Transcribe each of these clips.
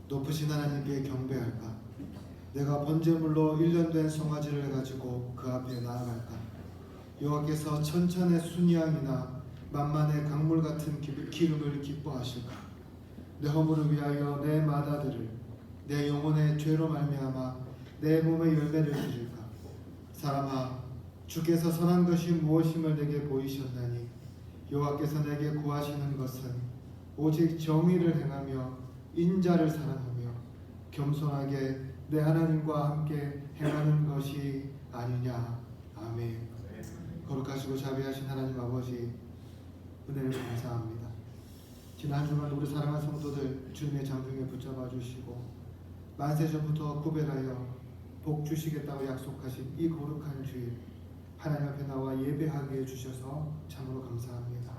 높으신 하나님께 경배할까? 내가 번제물로 1년 된 송아지를 가지고 그 앞에 나아갈까? 여호와께서 천천의 순양이나 만만의 강물 같은 기름을 기뻐하실까? 내 허물을 위하여 내 마다들을, 내 영혼의 죄로 말미암아 내 몸의 열매를 드릴까? 사람아, 주께서 선한 것이 무엇임을 내게 보이셨나니 여호와께서 내게 구하시는 것은 오직 정의를 행하며 인자를 사랑하며 겸손하게 내 하나님과 함께 행하는 것이 아니냐. 아멘. 거룩하시고 자비하신 하나님 아버지, 은혜를 감사합니다. 지난 한 주간 우리 사랑하는 성도들 주님의 장중에 붙잡아 주시고 만세전부터 구별하여 복 주시겠다고 약속하신 이 거룩한 주일 하나님 앞에 나와 예배하게 해주셔서 참으로 감사합니다.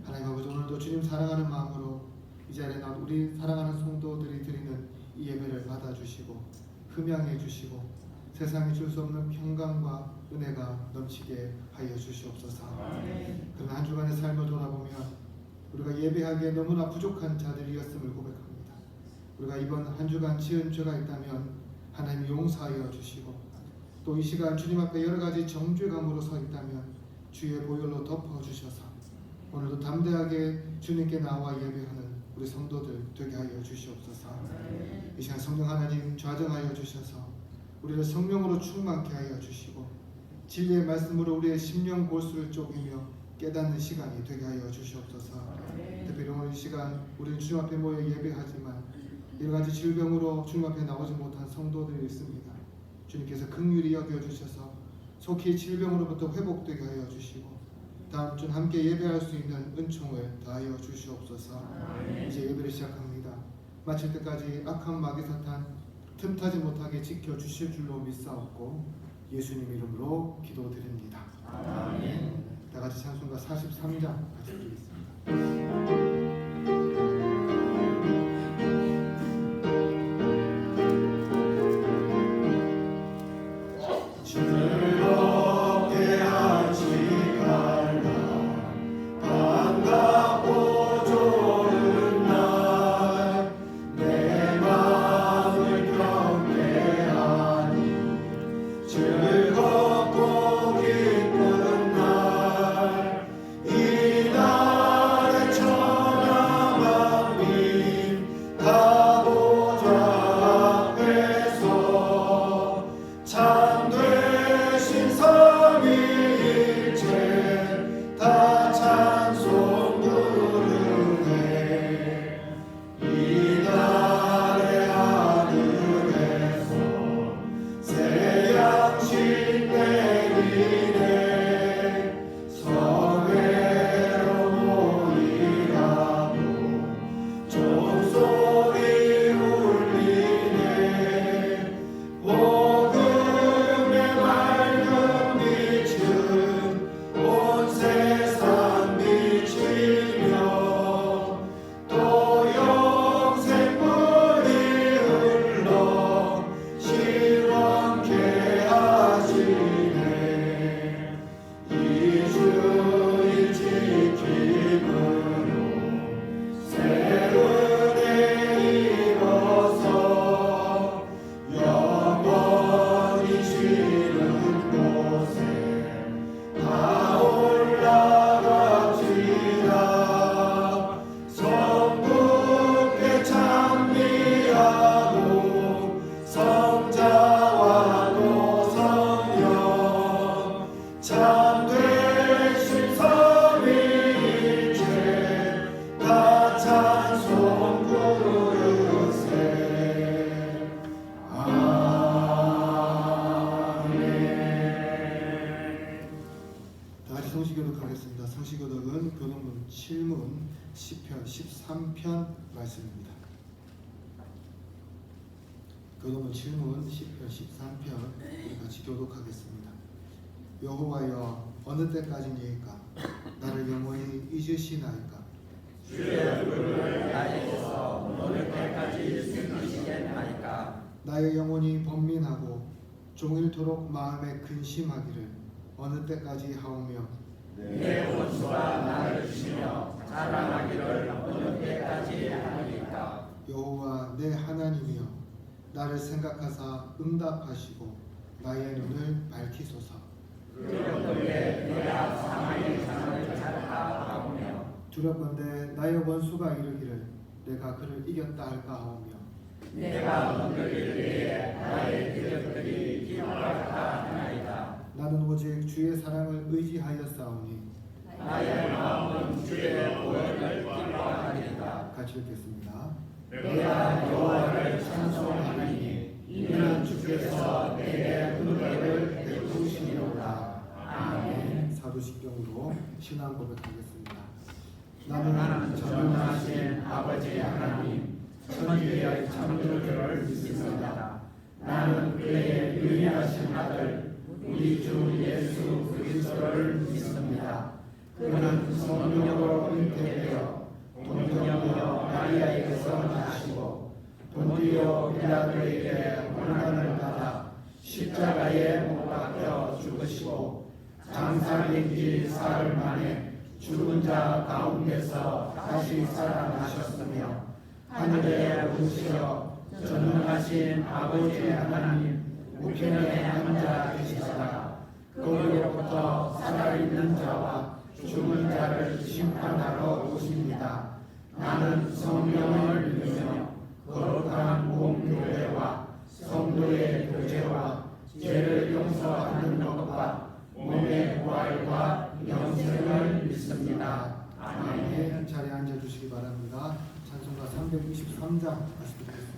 하나님 아버지, 오늘도 주님 사랑하는 마음으로 이 자리에 나온 우리 사랑하는 성도들이 드리는 이 예배를 받아주시고 흠양해 주시고 세상에 줄 수 없는 평강과 은혜가 넘치게 하여 주시옵소서. 그러나 한 주간의 삶을 돌아보면 우리가 예배하기에 너무나 부족한 자들이었음을 고백합니다. 우리가 이번 한 주간 지은 죄가 있다면 하나님 용서하여 주시고 또 이 시간 주님 앞에 여러 가지 정죄감으로 서 있다면 주의 보혈로 덮어주셔서 오늘도 담대하게 주님께 나와 예배하는 우리 성도들 되게 하여 주시옵소서. 이 시간 성령 하나님 좌정하여 주셔서 우리를 성령으로 충만케 하여 주시고 진리의 말씀으로 우리의 심령 골수를 쪼개며 깨닫는 시간이 되게 하여 주시옵소서. 특별히 오늘 이 시간 우리는 주님 앞에 모여 예배하지만 여러 가지 질병으로 주님 앞에 나오지 못한 성도들이 있습니다. 주님께서 긍휼히 여겨주셔서 속히 질병으로부터 회복되게 하여 주시고 다음 주 함께 예배할 수 있는 은총을 다하여 주시옵소서. 이제 예배를 시작합니다. 마칠 때까지 악한 마귀 사탄 틈타지 못하게 지켜주실 줄로 믿사옵고 예수님 이름으로 기도드립니다. 아멘. 다같이 찬송가 43장 같이 드리겠습니다. 주 참되신 삼위일체 다 찬송 부르세. 아멘. 다시 성시교독하겠습니다. 성시교독은 교독문 7문 10편 13편 말씀입니다. 교독문 7문 10편 13편 우리 같이 교독하겠습니다. 여호와여, 어느 때까지니까 나를 영원히 잊으시나이까? 주의 불을 나에게서 어느 때까지 숨기시겠나이까? 나의 영혼이 번민하고 종일토록 마음에 근심하기를 어느 때까지 하오며 내 원수가 나를 치며 자랑하기를 어느 때까지 하리까? 여호와 내 하나님이여, 나를 생각하사 응답하시고 나의 눈을 밝히소서. 두렵건대 내가 사망의 장을 찾아 하오며 두렵건대 나의 원수가 이르기를 내가 그를 이겼다 할까 하오며 내가 건드릴 때에 나의 기적들이 기뻐할까 하나이다. 나는 오직 주의 사랑을 의지하여 싸우니 나의 마음은 주의 보혈을 기뻐하리이다. 같이 읽겠습니다. 내가 여호와를 찬송하리니 이는 주께서 내게 은혜를 베푸시리로다. 아멘. 사도십경으로 신앙 고백하겠습니다. 나는 전능하신 아버지 하나님 천지의 창조주를 믿습니다. 나는 그의 유일하신 아들 우리 주 예수 그리스도를 믿습니다. 그는 성령으로 잉태되어 동정녀 마리아에게서 나시고 본디오 빌라도에게 고난을 받아 십자가에 못 박혀 죽으시고 장사된 지 사흘 만에 죽은 자 가운데서 다시 살아나셨으며 하늘에 오르시어 전능하신 아버지 하나님 우편에 앉아 계시다가 거기로부터 살아있는 자와 죽은 자를 심판하러 오십니다. 나는 성령을 믿으며 거룩한 공교회와 성도의 교제와 죄를 용서하는 것과 몸의 부활과 영생을 믿습니다. 아멘. 자리에 앉아주시기 바랍니다. 찬송가 323장 다시 듣겠습니다.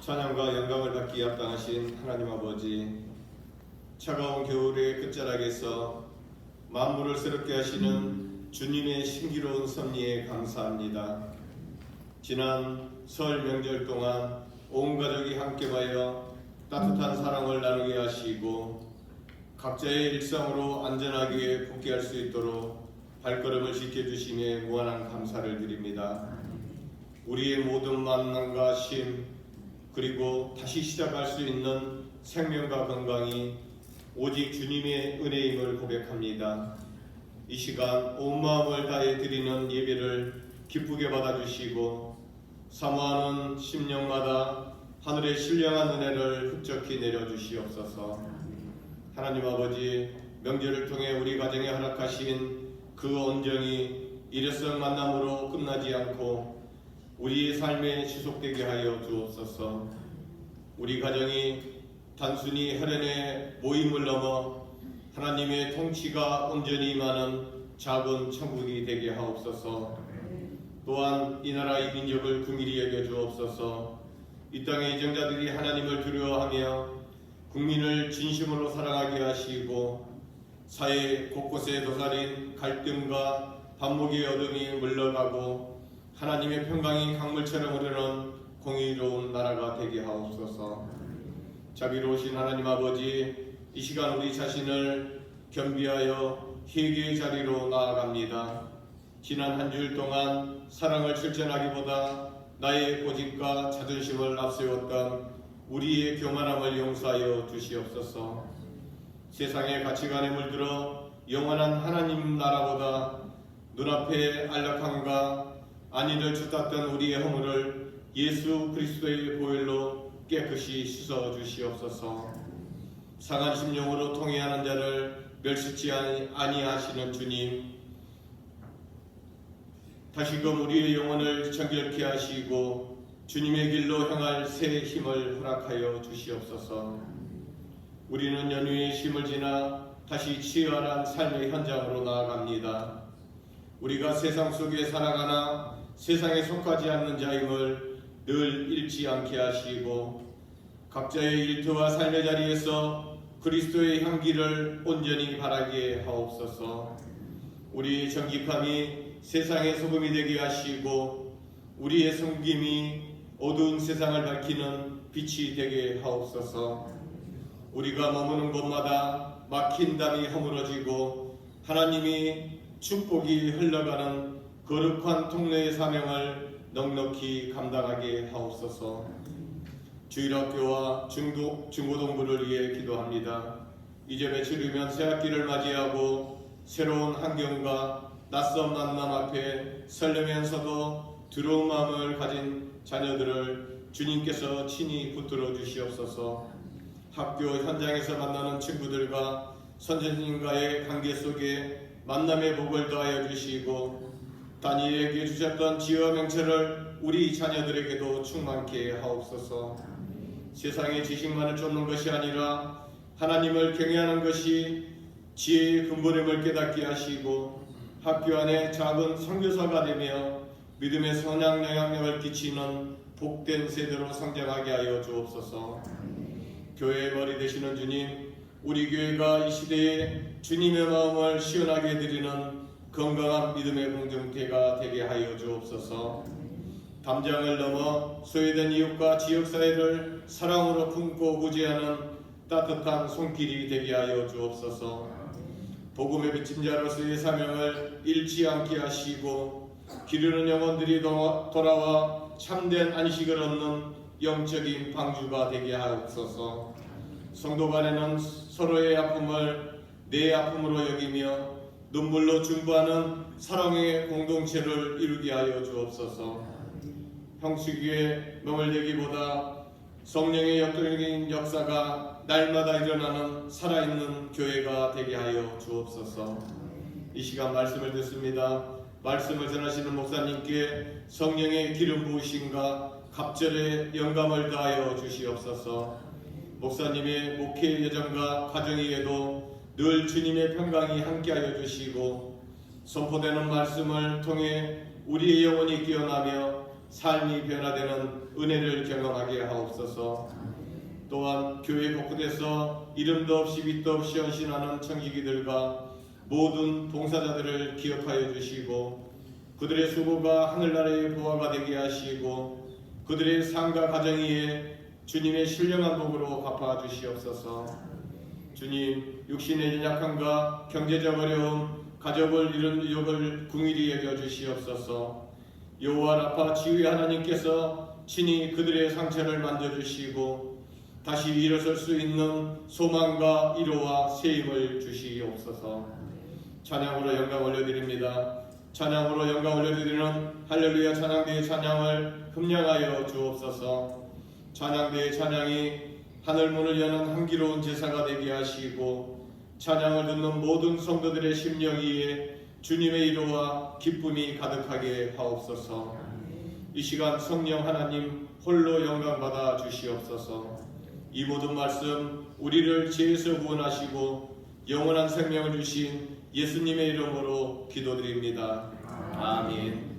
찬양과 영광을 받기 합당하신 하나님 아버지, 차가운 겨울의 끝자락에서 만물을 새롭게 하시는 주님의 신기로운 섭리에 감사합니다. 지난 설 명절 동안 온 가족이 함께 모여 따뜻한 사랑을 나누게 하시고 각자의 일상으로 안전하게 복귀할 수 있도록 발걸음을 지켜주심에 무한한 감사를 드립니다. 우리의 모든 만남과 쉼 그리고 다시 시작할 수 있는 생명과 건강이 오직 주님의 은혜임을 고백합니다. 이 시간 온 마음을 다해 드리는 예배를 기쁘게 받아주시고 사모하는 심령마다 하늘의 신령한 은혜를 흡족히 내려주시옵소서. 하나님 아버지, 명절을 통해 우리 가정에 허락하신 그 온정이 일회성 만남으로 끝나지 않고 우리의 삶에 지속되게 하여 주옵소서. 우리 가정이 단순히 혈연의 모임을 넘어 하나님의 통치가 온전히 임하는 작은 천국이 되게 하옵소서. 또한 이 나라 이 민족을 긍휼히 여겨 주옵소서. 이 땅의 이정자들이 하나님을 두려워하며 국민을 진심으로 사랑하게 하시고 사회 곳곳에 도사린 갈등과 반목의 어둠이 물러가고 하나님의 평강이 강물처럼 흐르는 공의로운 나라가 되게 하옵소서. 자비로우신 하나님 아버지, 이 시간 우리 자신을 겸비하여 회개의 자리로 나아갑니다. 지난 한 주일 동안 사랑을 실천하기보다 나의 고집과 자존심을 앞세웠던 우리의 교만함을 용서하여 주시옵소서. 세상의 가치관에 물들어 영원한 하나님 나라보다 눈앞의 안락함과 안위를 주tas던 우리의 허물을 예수 그리스도의 보혈로 깨끗이 씻어 주시옵소서. 상한 심령으로 통회하는 자를 멸시치 아니하시는 주님, 다시금 우리의 영혼을 정결케 하시고 주님의 길로 향할 새 힘을 허락하여 주시옵소서. 우리는 연휴의 쉼을 지나 다시 치열한 삶의 현장으로 나아갑니다. 우리가 세상 속에 살아가나 세상에 속하지 않는 자임을 늘 잃지 않게 하시고 각자의 일터와 삶의 자리에서 그리스도의 향기를 온전히 바라게 하옵소서. 우리의 정직함이 세상의 소금이 되게 하시고 우리의 섬김이 어두운 세상을 밝히는 빛이 되게 하옵소서. 우리가 머무는 곳마다 막힌 담이 허물어지고 하나님이 축복이 흘러가는 거룩한 통로의 사명을 넉넉히 감당하게 하옵소서. 주일학교와 중고등부를 위해 기도합니다. 이제 며칠 후면 새학기를 맞이하고 새로운 환경과 낯선 만남 앞에 설레면서도 두려운 마음을 가진 자녀들을 주님께서 친히 붙들어 주시옵소서. 학교 현장에서 만나는 친구들과 선생님과의 관계 속에 만남의 복을 더하여 주시고 다니엘에게 주셨던 지혜와 명철을 우리 자녀들에게도 충만케 하옵소서. 세상의 지식만을 쫓는 것이 아니라 하나님을 경외하는 것이 지혜의 근본임을 깨닫게 하시고 학교 안에 작은 선교사가 되며 믿음의 선한 영향력을 끼치는 복된 세대로 성장하게 하여 주옵소서. 교회의 머리 되시는 주님, 우리 교회가 이 시대에 주님의 마음을 시원하게 해드리는 건강한 믿음의 공동체가 되게 하여 주옵소서. 담장을 넘어 소외된 이웃과 지역사회를 사랑으로 품고 구제하는 따뜻한 손길이 되게 하여 주옵소서. 복음의 비친 자로서의 사명을 잃지 않게 하시고 기르는 영혼들이 돌아와 참된 안식을 얻는 영적인 방주가 되게 하옵소서. 성도 간에는 서로의 아픔을 내 아픔으로 여기며 눈물로 중보하는 사랑의 공동체를 이루게 하여 주옵소서. 형식의 명을 내기보다 성령의 역동적인 역사가 날마다 일어나는 살아있는 교회가 되게 하여 주옵소서. 이 시간 말씀을 듣습니다. 말씀을 전하시는 목사님께 성령의 기름 부으심과 갑절의 영감을 다하여 주시옵소서. 목사님의 목회 여정과 가정에도 늘 주님의 평강이 함께하여 주시고 선포되는 말씀을 통해 우리의 영혼이 깨어나며 삶이 변화되는 은혜를 경험하게 하옵소서. 또한 교회 곳곳에서 이름도 없이 빛도 없이 헌신하는 청지기들과 모든 봉사자들을 기억하여 주시고 그들의 수고가 하늘나라의 보화가 되게 하시고 그들의 삶과 가정 위에 주님의 신령한 복으로 갚아 주시옵소서. 주님, 육신의 연약함과 경제적 어려움, 가족을 잃은 유족을 긍휼히 여겨 주시옵소서. 여호와 라파 지휘 하나님께서 친히 그들의 상처를 만져주시고 다시 일어설 수 있는 소망과 위로와 새 힘을 주시옵소서. 찬양으로 영광 올려드립니다. 찬양으로 영광 올려드리는 할렐루야 찬양대의 찬양을 흠량하여 주옵소서. 찬양대의 찬양이 하늘문을 여는 향기로운 제사가 되게 하시고 찬양을 듣는 모든 성도들의 심령 위에 주님의 위로와 기쁨이 가득하게 하옵소서. 이 시간 성령 하나님 홀로 영광 받아 주시옵소서. 이 모든 말씀 우리를 죄에서 구원하시고 영원한 생명을 주신 예수님의 이름으로 기도드립니다. 아멘.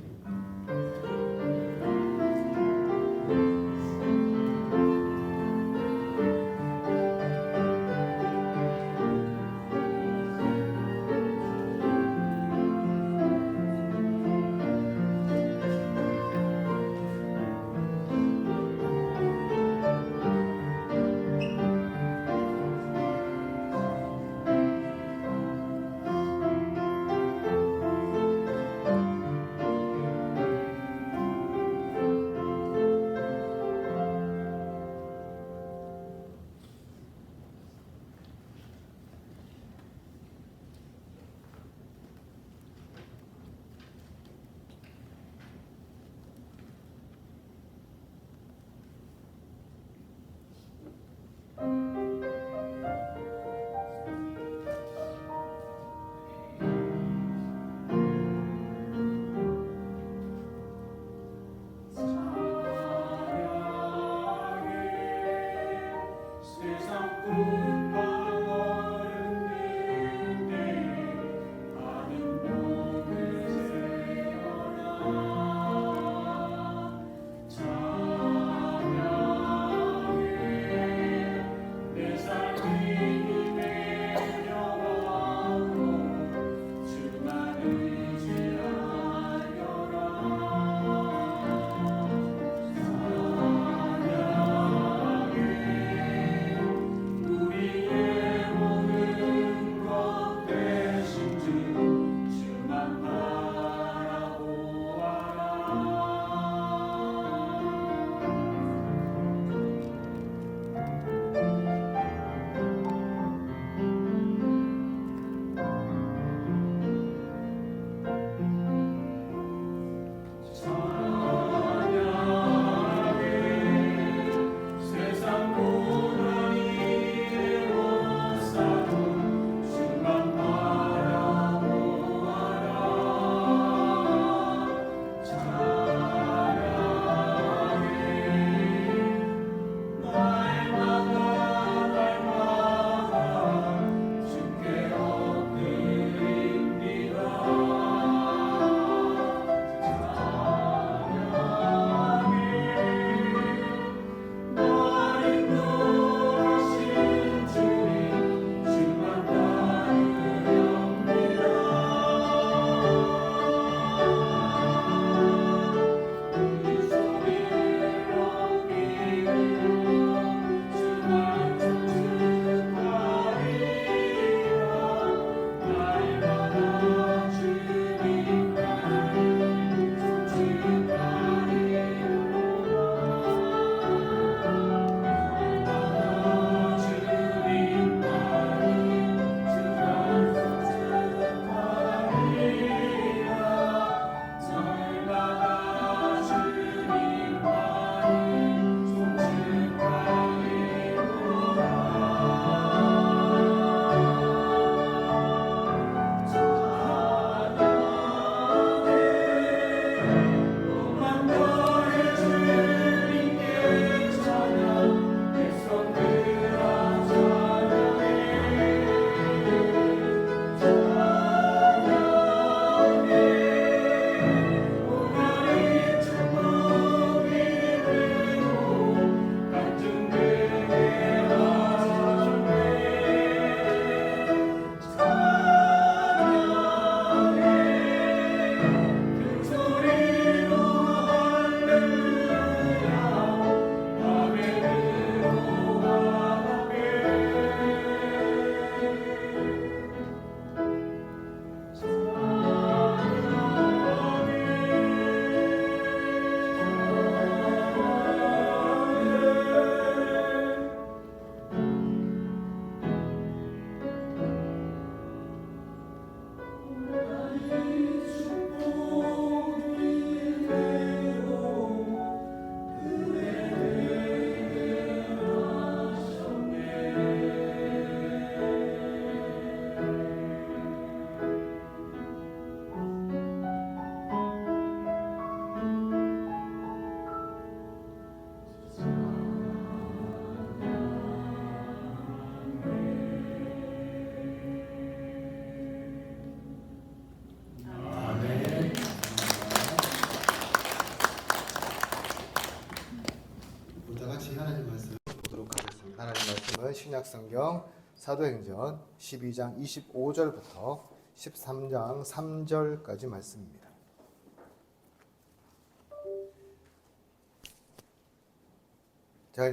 신약성경 사도행전 12장 25절부터 13장 3절까지 말씀입니다.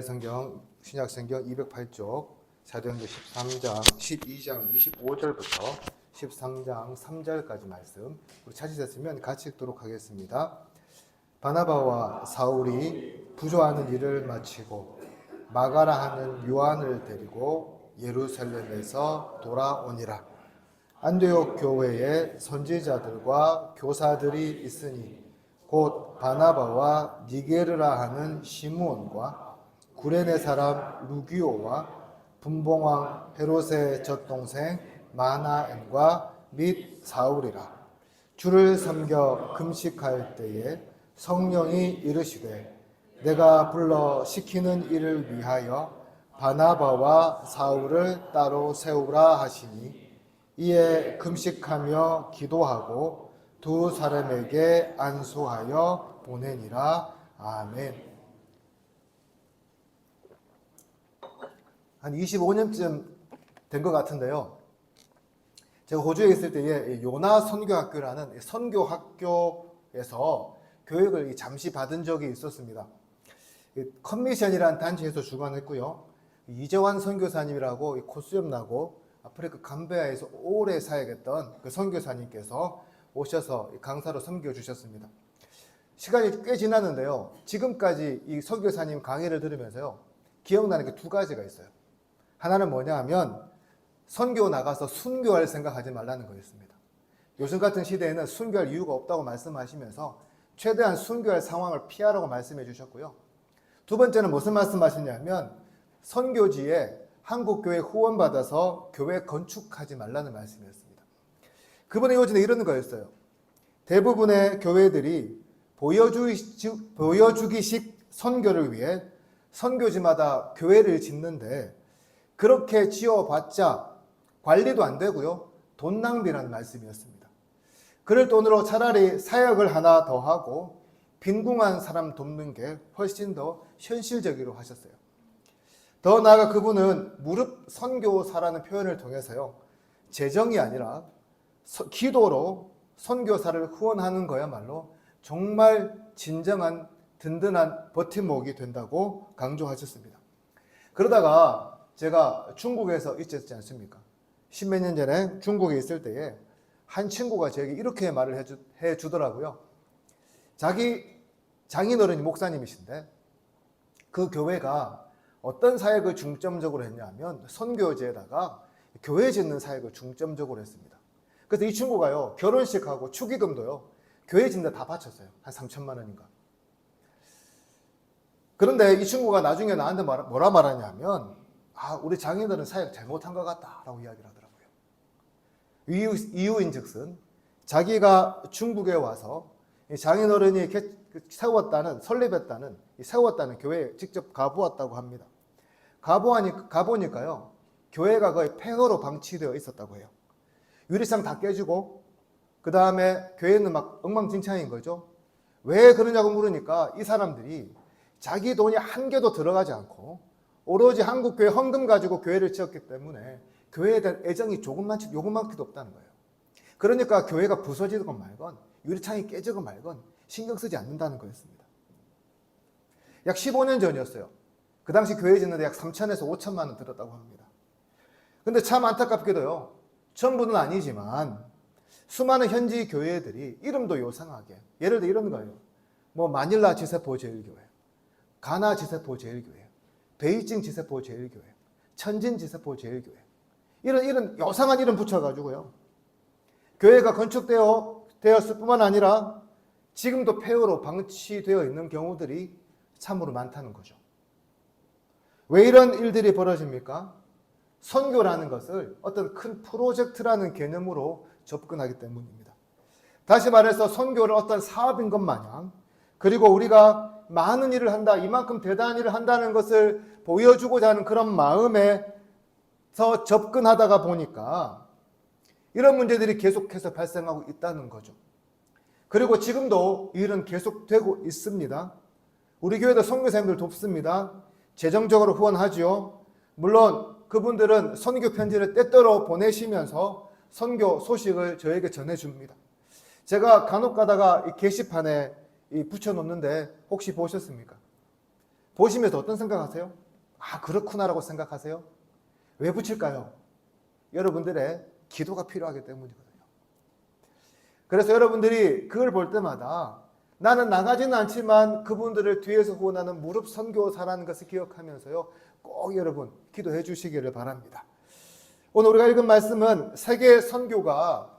성경 신약성경 208쪽 사도행전 13장 12장 25절부터 13장 3절까지 말씀 우리 찾으셨으면 같이 읽도록 하겠습니다. 바나바와 사울이 부조하는 일을 마치고 마가라 하는 요한을 데리고 예루살렘에서 돌아오니라. 안디옥 교회에 선지자들과 교사들이 있으니 곧 바나바와 니게르라 하는 시므온과 구레네 사람 루기오와 분봉왕 헤롯의 젖동생 마나엠과 및 사울이라. 주를 섬겨 금식할 때에 성령이 이르시되 내가 불러 시키는 일을 위하여 바나바와 사울을 따로 세우라 하시니 이에 금식하며 기도하고 두 사람에게 안수하여 보내니라. 아멘. 한 25년쯤 된 것 같은데요. 제가 호주에 있을 때에 요나 선교학교라는 선교학교에서 교육을 잠시 받은 적이 있었습니다. 컨미션이라는 단체에서 주관했고요. 이재환 선교사님이라고 코수염 나고 아프리카 감베아에서 오래 사역했던 그 선교사님께서 오셔서 강사로 섬겨주셨습니다. 시간이 꽤 지났는데요. 지금까지 이 선교사님 강의를 들으면서요. 기억나는 게 두 가지가 있어요. 하나는 뭐냐 하면 선교 나가서 순교할 생각하지 말라는 거였습니다. 요즘 같은 시대에는 순교할 이유가 없다고 말씀하시면서 최대한 순교할 상황을 피하라고 말씀해 주셨고요. 두 번째는 무슨 말씀하시냐면 선교지에 한국교회 후원받아서 교회 건축하지 말라는 말씀이었습니다. 그분의 요지는 이런 거였어요. 대부분의 교회들이 보여주기식 선교를 위해 선교지마다 교회를 짓는데 그렇게 지어봤자 관리도 안 되고요. 돈 낭비라는 말씀이었습니다. 그럴 돈으로 차라리 사역을 하나 더 하고 빈궁한 사람 돕는 게 훨씬 더 현실적이라고 하셨어요. 더 나아가 그분은 무릎 선교사라는 표현을 통해서요. 재정이 아니라 기도로 선교사를 후원하는 거야말로 정말 진정한 든든한 버팀목이 된다고 강조하셨습니다. 그러다가 제가 중국에서 있었지 않습니까? 십몇 년 전에 중국에 있을 때에 한 친구가 저에게 이렇게 말을 해주더라고요. 자기 장인어른이 목사님이신데 그 교회가 어떤 사역을 중점적으로 했냐면 선교지에다가 교회 짓는 사역을 중점적으로 했습니다. 그래서 이 친구가요. 결혼식하고 축의금도요. 교회 짓는 데 다 바쳤어요. 한 3천만 원인가. 그런데 이 친구가 나중에 나한테 뭐라 말하냐면 우리 장인들은 사역 잘못한 것 같다라고 이야기를 하더라고요. 이유인즉슨 자기가 중국에 와서 장인어른이 세웠다는 교회에 직접 가보았다고 합니다. 가보니까요. 교회가 거의 폐허로 방치되어 있었다고 해요. 유리창 다 깨지고 그 다음에 교회는 막 엉망진창인 거죠. 왜 그러냐고 물으니까 이 사람들이 자기 돈이 한 개도 들어가지 않고 오로지 한국교회 헌금 가지고 교회를 지었기 때문에 교회에 대한 애정이 요것만큼도 없다는 거예요. 그러니까 교회가 부서지건 말건 유리창이 깨지건 말건 신경 쓰지 않는다는 거였습니다. 약 15년 전이었어요. 그 당시 교회 짓는데 약 3천에서 5천만 원 들었다고 합니다. 근데 참 안타깝게도요. 전부는 아니지만 수많은 현지 교회들이 이름도 요상하게 예를 들어 이런 거예요. 마닐라 지세포 제일교회, 가나 지세포 제일교회, 베이징 지세포 제일교회, 천진 지세포 제일교회 이런 요상한 이름 붙여가지고요. 교회가 건축되었을 뿐만 아니라 지금도 폐허로 방치되어 있는 경우들이 참으로 많다는 거죠. 왜 이런 일들이 벌어집니까? 선교라는 것을 어떤 큰 프로젝트라는 개념으로 접근하기 때문입니다. 다시 말해서 선교를 어떤 사업인 것 마냥 그리고 우리가 많은 일을 한다, 이만큼 대단한 일을 한다는 것을 보여주고자 하는 그런 마음에서 접근하다가 보니까 이런 문제들이 계속해서 발생하고 있다는 거죠. 그리고 지금도 이 일은 계속되고 있습니다. 우리 교회도 선교사님들 돕습니다. 재정적으로 후원하죠. 물론 그분들은 선교 편지를 때때로 보내시면서 선교 소식을 저에게 전해줍니다. 제가 간혹 가다가 이 게시판에 붙여놓는데 혹시 보셨습니까? 보시면서 어떤 생각하세요? 아, 그렇구나라고 생각하세요? 왜 붙일까요? 여러분들의 기도가 필요하기 때문이거든요. 그래서 여러분들이 그걸 볼 때마다 나는 나가지는 않지만 그분들을 뒤에서 후원하는 무릎 선교사라는 것을 기억하면서요, 꼭 여러분 기도해 주시기를 바랍니다. 오늘 우리가 읽은 말씀은 세계 선교가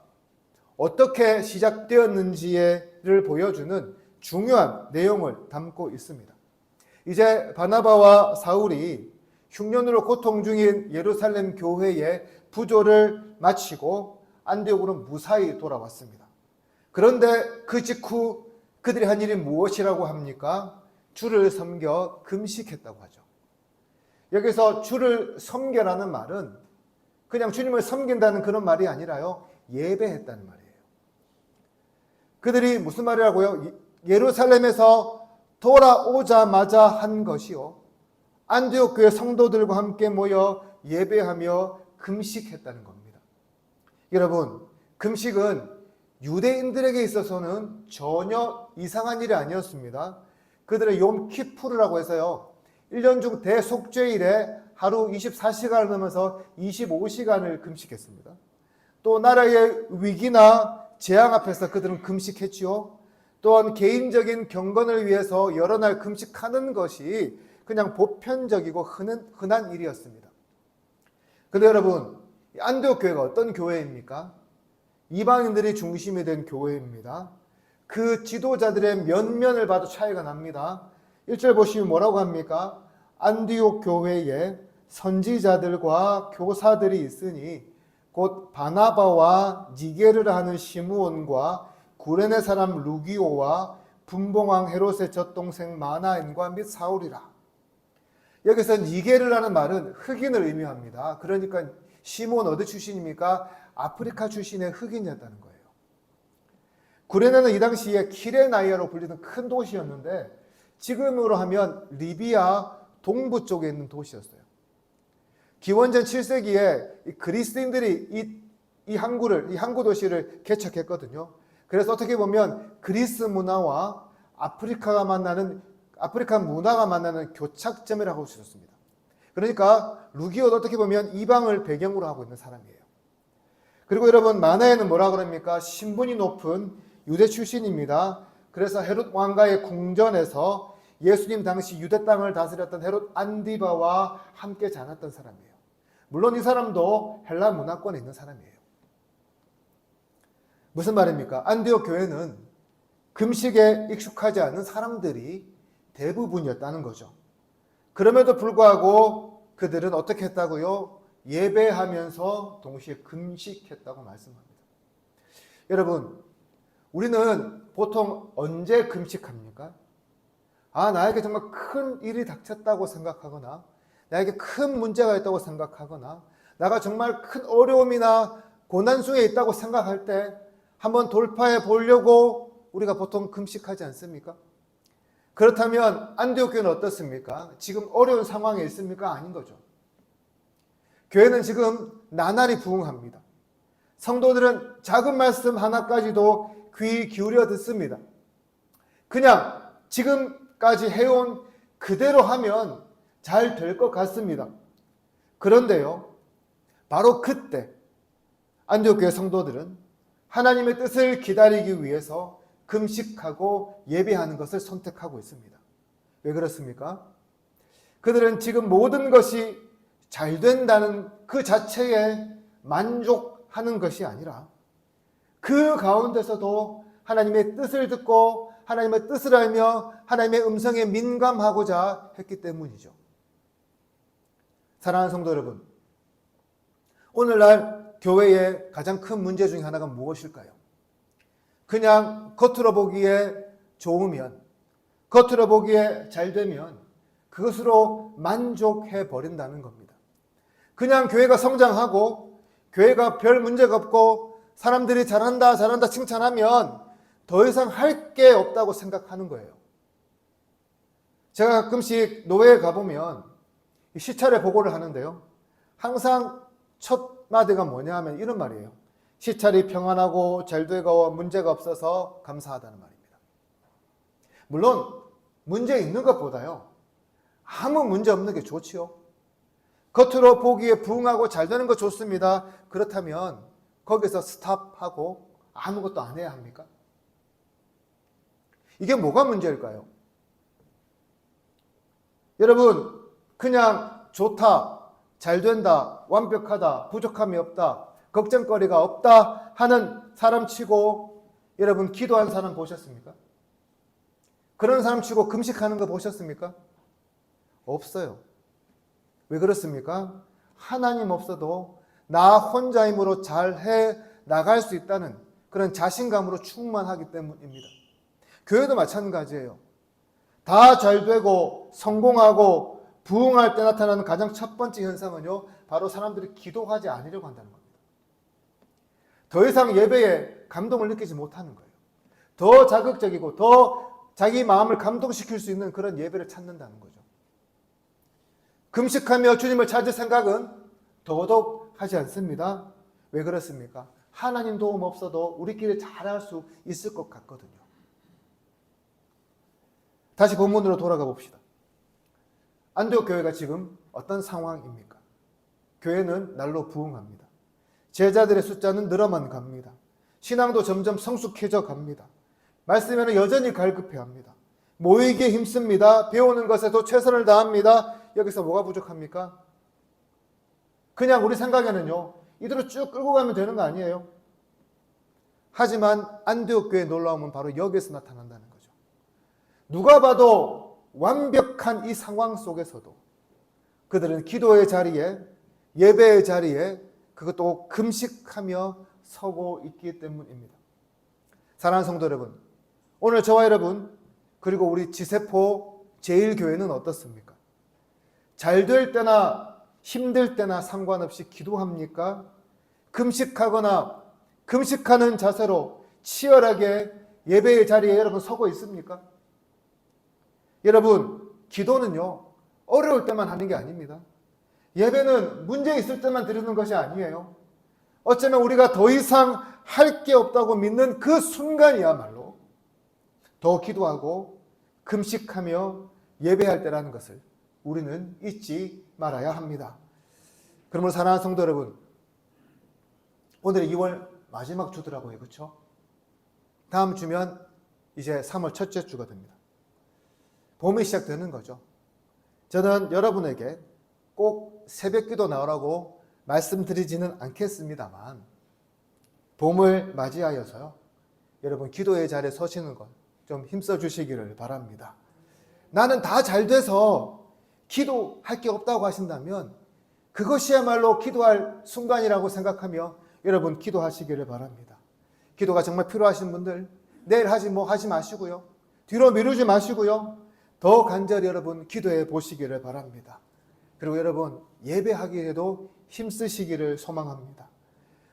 어떻게 시작되었는지를 보여주는 중요한 내용을 담고 있습니다. 이제 바나바와 사울이 흉년으로 고통 중인 예루살렘 교회의 부조를 마치고 안디옥으로 무사히 돌아왔습니다. 그런데 그 직후 그들이 한 일이 무엇이라고 합니까? 주를 섬겨 금식했다고 하죠. 여기서 주를 섬겨라는 말은 그냥 주님을 섬긴다는 그런 말이 아니라요, 예배했다는 말이에요. 그들이 무슨 말이라고요? 예루살렘에서 돌아오자마자 한 것이요, 안디옥 교회 성도들과 함께 모여 예배하며 금식했다는 겁니다. 여러분, 금식은 유대인들에게 있어서는 전혀 이상한 일이 아니었습니다. 그들의 욤 키푸르라고 해서요, 1년 중 대속죄일에 하루 24시간을 넘어서 25시간을 금식했습니다. 또 나라의 위기나 재앙 앞에서 그들은 금식했지요. 또한 개인적인 경건을 위해서 여러 날 금식하는 것이 그냥 보편적이고 흔한 일이었습니다. 그런데 여러분, 안디옥 교회가 어떤 교회입니까? 이방인들이 중심이 된 교회입니다. 그 지도자들의 면면을 봐도 차이가 납니다. 1절 보시면 뭐라고 합니까? 안디옥 교회에 선지자들과 교사들이 있으니 곧 바나바와 니게르라 하는 시므온과 구레네 사람 루기오와 분봉왕 헤롯의 젖동생 마나엔과 및 사울이라. 여기서 니게르라는 말은 흑인을 의미합니다. 그러니까 시므온 어디 출신입니까? 아프리카 출신의 흑인이었다는 거예요. 구레네는 이 당시에 키레나이아로 불리는 큰 도시였는데 지금으로 하면 리비아 동부 쪽에 있는 도시였어요. 기원전 7세기에 그리스인들이 이 항구 도시를 개척했거든요. 그래서 어떻게 보면 그리스 문화와 아프리카 문화가 만나는 교착점이라고 할 수 있습니다. 그러니까 루기오도 어떻게 보면 이방을 배경으로 하고 있는 사람이에요. 그리고 여러분, 마나에는 뭐라 그럽니까? 신분이 높은 유대 출신입니다. 그래서 헤롯 왕가의 궁전에서 예수님 당시 유대 땅을 다스렸던 헤롯 안디바와 함께 자랐던 사람이에요. 물론 이 사람도 헬라 문화권에 있는 사람이에요. 무슨 말입니까? 안디옥 교회는 금식에 익숙하지 않은 사람들이 대부분이었다는 거죠. 그럼에도 불구하고 그들은 어떻게 했다고요? 예배하면서 동시에 금식했다고 말씀합니다. 여러분, 우리는 보통 언제 금식합니까? 나에게 정말 큰 일이 닥쳤다고 생각하거나 나에게 큰 문제가 있다고 생각하거나 내가 정말 큰 어려움이나 고난 중에 있다고 생각할 때 한번 돌파해 보려고 우리가 보통 금식하지 않습니까? 그렇다면 안디옥 교회는 어떻습니까? 지금 어려운 상황에 있습니까? 아닌 거죠. 교회는 지금 나날이 부흥합니다. 성도들은 작은 말씀 하나까지도 귀 기울여 듣습니다. 그냥 지금까지 해온 그대로 하면 잘 될 것 같습니다. 그런데요, 바로 그때 안디옥 교회 성도들은 하나님의 뜻을 기다리기 위해서 금식하고 예배하는 것을 선택하고 있습니다. 왜 그렇습니까? 그들은 지금 모든 것이 잘 된다는 그 자체에 만족하는 것이 아니라 그 가운데서도 하나님의 뜻을 듣고 하나님의 뜻을 알며 하나님의 음성에 민감하고자 했기 때문이죠. 사랑하는 성도 여러분, 오늘날 교회의 가장 큰 문제 중에 하나가 무엇일까요? 그냥 겉으로 보기에 좋으면, 겉으로 보기에 잘 되면 그것으로 만족해 버린다는 겁니다. 그냥 교회가 성장하고 교회가 별 문제가 없고 사람들이 잘한다 칭찬하면 더 이상 할 게 없다고 생각하는 거예요. 제가 가끔씩 노회에 가보면 시찰에 보고를 하는데요, 항상 첫 마디가 뭐냐 하면 이런 말이에요. 시찰이 평안하고 잘 되고 문제가 없어서 감사하다는 말입니다. 물론 문제 있는 것보다요, 아무 문제 없는 게 좋지요. 겉으로 보기에 부응하고 잘 되는 거 좋습니다. 그렇다면 거기서 스탑하고 아무것도 안 해야 합니까? 이게 뭐가 문제일까요? 여러분, 그냥 좋다, 잘 된다, 완벽하다, 부족함이 없다, 걱정거리가 없다 하는 사람 치고 여러분 기도한 사람 보셨습니까? 그런 사람 치고 금식하는 거 보셨습니까? 없어요. 왜 그렇습니까? 하나님 없어도 나 혼자 힘으로 잘해 나갈 수 있다는 그런 자신감으로 충만하기 때문입니다. 교회도 마찬가지예요. 다 잘 되고 성공하고 부흥할 때 나타나는 가장 첫 번째 현상은요, 바로 사람들이 기도하지 않으려고 한다는 겁니다. 더 이상 예배에 감동을 느끼지 못하는 거예요. 더 자극적이고 더 자기 마음을 감동시킬 수 있는 그런 예배를 찾는다는 거죠. 금식하며 주님을 찾을 생각은 더더욱 하지 않습니다. 왜 그렇습니까? 하나님 도움 없어도 우리끼리 잘할 수 있을 것 같거든요. 다시 본문으로 돌아가 봅시다. 안디옥 교회가 지금 어떤 상황입니까? 교회는 날로 부흥합니다. 제자들의 숫자는 늘어만 갑니다. 신앙도 점점 성숙해져 갑니다. 말씀에는 여전히 갈급해합니다. 모이기에 힘씁니다. 배우는 것에도 최선을 다합니다. 여기서 뭐가 부족합니까? 그냥 우리 생각에는요, 이대로 쭉 끌고 가면 되는 거 아니에요? 하지만 안디옥 교회의 놀라움은 바로 여기서 나타난다는 거죠. 누가 봐도 완벽한 이 상황 속에서도 그들은 기도의 자리에, 예배의 자리에, 그것도 금식하며 서고 있기 때문입니다. 사랑하는 성도 여러분, 오늘 저와 여러분 그리고 우리 지세포 제1교회는 어떻습니까? 잘 될 때나 힘들 때나 상관없이 기도합니까? 금식하거나 금식하는 자세로 치열하게 예배의 자리에 여러분 서고 있습니까? 여러분, 기도는요, 어려울 때만 하는 게 아닙니다. 예배는 문제 있을 때만 드리는 것이 아니에요. 어쩌면 우리가 더 이상 할 게 없다고 믿는 그 순간이야말로 더 기도하고 금식하며 예배할 때라는 것을 우리는 잊지 말아야 합니다. 그러므로 사랑하는 성도 여러분, 오늘이 2월 마지막 주더라고요. 그렇죠? 다음 주면 이제 3월 첫째 주가 됩니다. 봄이 시작되는 거죠. 저는 여러분에게 꼭 새벽기도 나오라고 말씀드리지는 않겠습니다만, 봄을 맞이하여서요, 여러분 기도의 자리에 서시는 것 좀 힘써 주시기를 바랍니다. 나는 다 잘 돼서 기도할 게 없다고 하신다면 그것이야말로 기도할 순간이라고 생각하며 여러분 기도하시기를 바랍니다. 기도가 정말 필요하신 분들 내일 하지 마시고요, 뒤로 미루지 마시고요, 더 간절히 여러분 기도해 보시기를 바랍니다. 그리고 여러분 예배하기에도 힘쓰시기를 소망합니다.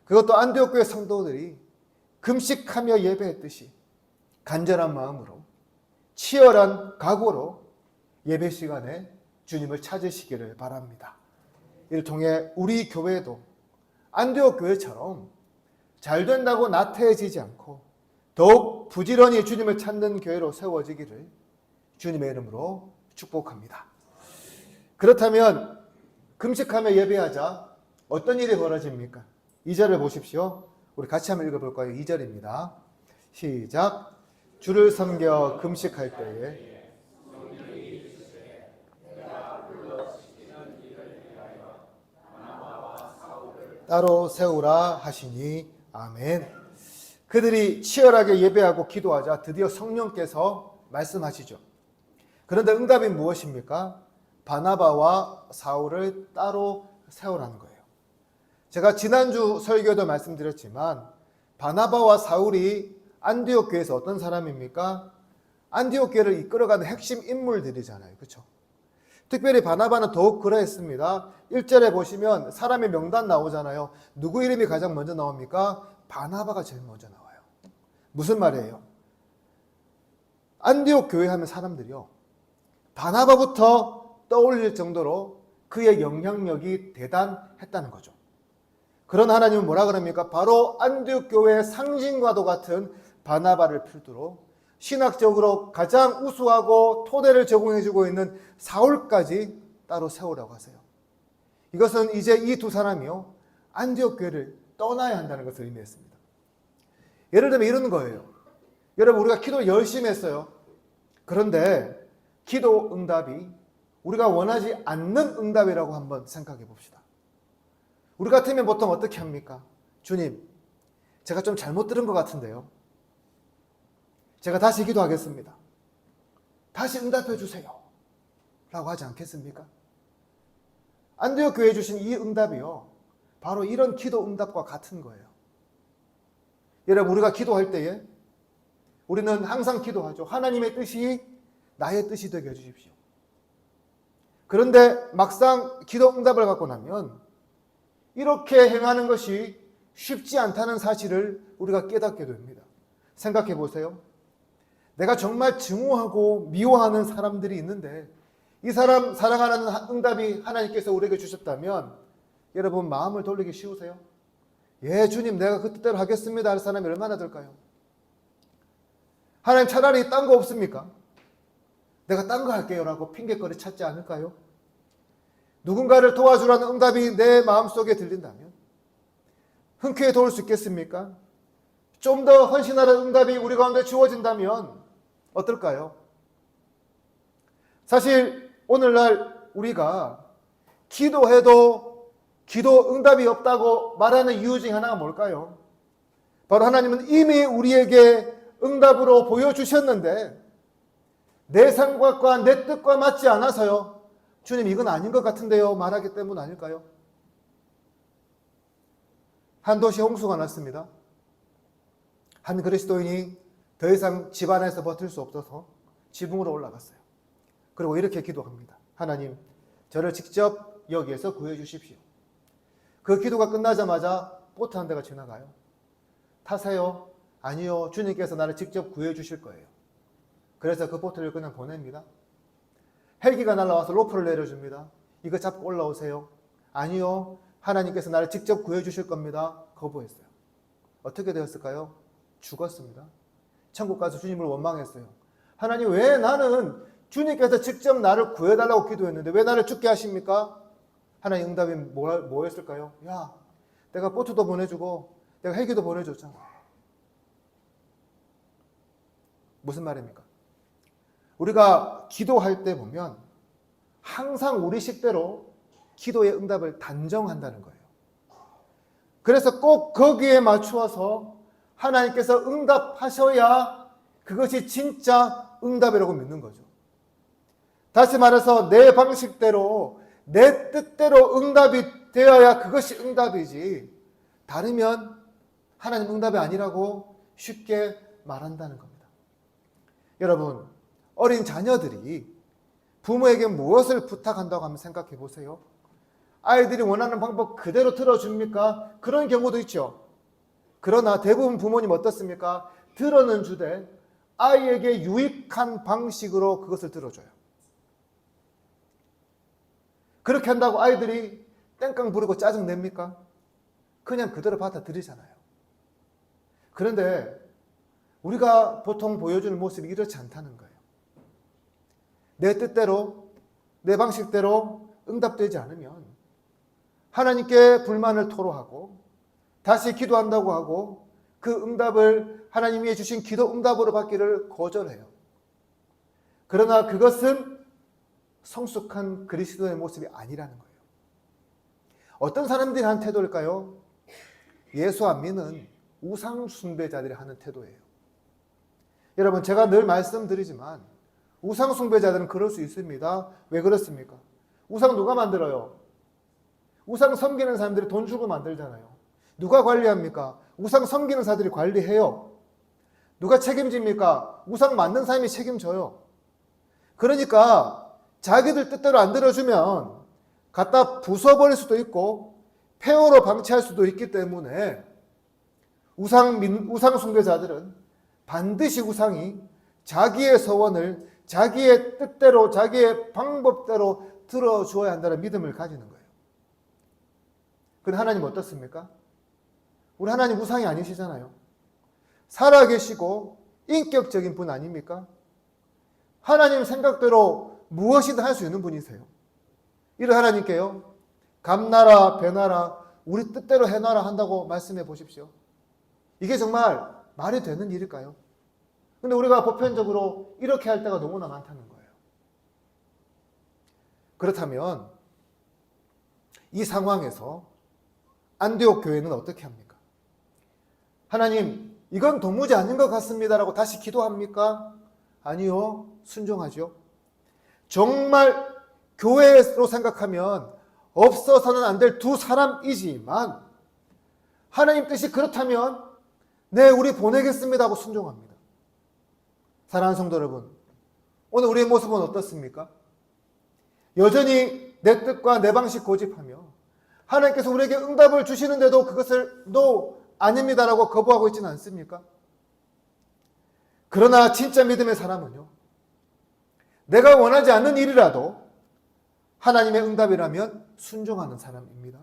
그것도 안디옥 교회 성도들이 금식하며 예배했듯이 간절한 마음으로 치열한 각오로 예배 시간에 주님을 찾으시기를 바랍니다. 이를 통해 우리 교회도 안디옥 교회처럼 잘 된다고 나태해지지 않고 더욱 부지런히 주님을 찾는 교회로 세워지기를 주님의 이름으로 축복합니다. 그렇다면 금식하며 예배하자 어떤 일이 벌어집니까? 2절을 보십시오. 우리 같이 한번 읽어볼까요? 2절입니다. 시작. 주를 섬겨 금식할 때에 따로 세우라 하시니 아멘. 그들이 치열하게 예배하고 기도하자 드디어 성령께서 말씀하시죠. 그런데 응답이 무엇입니까? 바나바와 사울을 따로 세우라는 거예요. 제가 지난주 설교도 말씀드렸지만 바나바와 사울이 안디옥 교회에서 어떤 사람입니까? 안디옥 교회를 이끌어가는 핵심 인물들이잖아요. 그렇죠? 특별히 바나바는 더욱 그러했습니다. 1절에 보시면 사람의 명단 나오잖아요. 누구 이름이 가장 먼저 나옵니까? 바나바가 제일 먼저 나와요. 무슨 말이에요? 안디옥 교회 하면 사람들이요, 바나바부터 떠올릴 정도로 그의 영향력이 대단했다는 거죠. 그런 하나님은 뭐라 그럽니까? 바로 안디옥 교회의 상징과도 같은 바나바를 필두로 신학적으로 가장 우수하고 토대를 제공해주고 있는 사울까지 따로 세우라고 하세요. 이것은 이제 이 두 사람이요, 안디옥 교회를 떠나야 한다는 것을 의미했습니다. 예를 들면 이런 거예요. 여러분, 우리가 기도 열심히 했어요. 그런데 기도 응답이 우리가 원하지 않는 응답이라고 한번 생각해 봅시다. 우리 같으면 보통 어떻게 합니까? 주님, 제가 좀 잘못 들은 것 같은데요. 제가 다시 기도하겠습니다. 다시 응답해 주세요. 라고 하지 않겠습니까? 안디옥 교회에 주신 이 응답이요, 바로 이런 기도 응답과 같은 거예요. 여러분, 우리가 기도할 때에 우리는 항상 기도하죠. 하나님의 뜻이 나의 뜻이 되게 해주십시오. 그런데 막상 기도 응답을 받고 나면 이렇게 행하는 것이 쉽지 않다는 사실을 우리가 깨닫게 됩니다. 생각해 보세요. 내가 정말 증오하고 미워하는 사람들이 있는데 이 사람 사랑하는 응답이 하나님께서 우리에게 주셨다면 여러분, 마음을 돌리기 쉬우세요? 예, 주님, 내가 그 뜻대로 하겠습니다 할 사람이 얼마나 될까요? 하나님, 차라리 딴 거 없습니까? 내가 딴 거 할게요 라고 핑계거리 찾지 않을까요? 누군가를 도와주라는 응답이 내 마음속에 들린다면 흔쾌히 도울 수 있겠습니까? 좀 더 헌신하는 응답이 우리 가운데 주어진다면 어떨까요? 사실 오늘날 우리가 기도해도 기도 응답이 없다고 말하는 이유 중에 하나가 뭘까요? 바로 하나님은 이미 우리에게 응답으로 보여주셨는데 내 생각과 내 뜻과 맞지 않아서요, 주님 이건 아닌 것 같은데요 말하기 때문 아닐까요? 한 도시 홍수가 났습니다. 한 그리스도인이 더 이상 집안에서 버틸 수 없어서 지붕으로 올라갔어요. 그리고 이렇게 기도합니다. 하나님, 저를 직접 여기에서 구해 주십시오. 그 기도가 끝나자마자 보트 한 대가 지나가요. 타세요. 아니요, 주님께서 나를 직접 구해 주실 거예요. 그래서 그 보트를 그냥 보냅니다. 헬기가 날아와서 로프를 내려줍니다. 이거 잡고 올라오세요. 아니요, 하나님께서 나를 직접 구해 주실 겁니다. 거부했어요. 어떻게 되었을까요? 죽었습니다. 천국 가서 주님을 원망했어요. 하나님, 왜 나는 주님께서 직접 나를 구해달라고 기도했는데 왜 나를 죽게 하십니까? 하나님 응답이 뭐였을까요? 야, 내가 보트도 보내주고 내가 헬기도 보내줬잖아. 무슨 말입니까? 우리가 기도할 때 보면 항상 우리 식대로 기도의 응답을 단정한다는 거예요. 그래서 꼭 거기에 맞추어서 하나님께서 응답하셔야 그것이 진짜 응답이라고 믿는 거죠. 다시 말해서 내 방식대로 내 뜻대로 응답이 되어야 그것이 응답이지, 다르면 하나님 응답이 아니라고 쉽게 말한다는 겁니다. 여러분, 어린 자녀들이 부모에게 무엇을 부탁한다고 하면 생각해 보세요. 아이들이 원하는 방법 그대로 들어줍니까? 그런 경우도 있죠. 그러나 대부분 부모님 어떻습니까? 들어는 주되 아이에게 유익한 방식으로 그것을 들어줘요. 그렇게 한다고 아이들이 땡깡 부리고 짜증 냅니까? 그냥 그대로 받아들이잖아요. 그런데 우리가 보통 보여주는 모습이 이렇지 않다는 거예요. 내 뜻대로 내 방식대로 응답되지 않으면 하나님께 불만을 토로하고 다시 기도한다고 하고 그 응답을 하나님이 주신 기도 응답으로 받기를 거절해요. 그러나 그것은 성숙한 그리스도의 모습이 아니라는 거예요. 어떤 사람들이 하는 태도일까요? 예수 안 믿는 우상 숭배자들이 하는 태도예요. 여러분, 제가 늘 말씀드리지만 우상 숭배자들은 그럴 수 있습니다. 왜 그렇습니까? 우상 누가 만들어요? 우상 섬기는 사람들이 돈 주고 만들잖아요. 누가 관리합니까? 우상 섬기는 사람들이 관리해요. 누가 책임집니까? 우상 만든 사람이 책임져요. 그러니까 자기들 뜻대로 안 들어주면 갖다 부숴버릴 수도 있고 폐허로 방치할 수도 있기 때문에 우상 숭배자들은 반드시 우상이 자기의 서원을 자기의 뜻대로 자기의 방법대로 들어주어야 한다는 믿음을 가지는 거예요. 근데 하나님 어떻습니까? 우리 하나님 우상이 아니시잖아요. 살아계시고 인격적인 분 아닙니까? 하나님 생각대로 무엇이든 할 수 있는 분이세요. 이런 하나님께요, 감나라 배나라 우리 뜻대로 해놔라 한다고 말씀해 보십시오. 이게 정말 말이 되는 일일까요? 근데 우리가 보편적으로 이렇게 할 때가 너무나 많다는 거예요. 그렇다면 이 상황에서 안디옥 교회는 어떻게 합니까? 하나님, 이건 도무지 아닌 것 같습니다라고 다시 기도합니까? 아니요, 순종하죠. 정말 교회로 생각하면 없어서는 안 될 두 사람이지만 하나님 뜻이 그렇다면 네, 우리 보내겠습니다 하고 순종합니다. 사랑하는 성도 여러분, 오늘 우리의 모습은 어떻습니까? 여전히 내 뜻과 내 방식 고집하며 하나님께서 우리에게 응답을 주시는데도 그것을 no, 아닙니다라고 거부하고 있지는 않습니까? 그러나 진짜 믿음의 사람은요, 내가 원하지 않는 일이라도 하나님의 응답이라면 순종하는 사람입니다.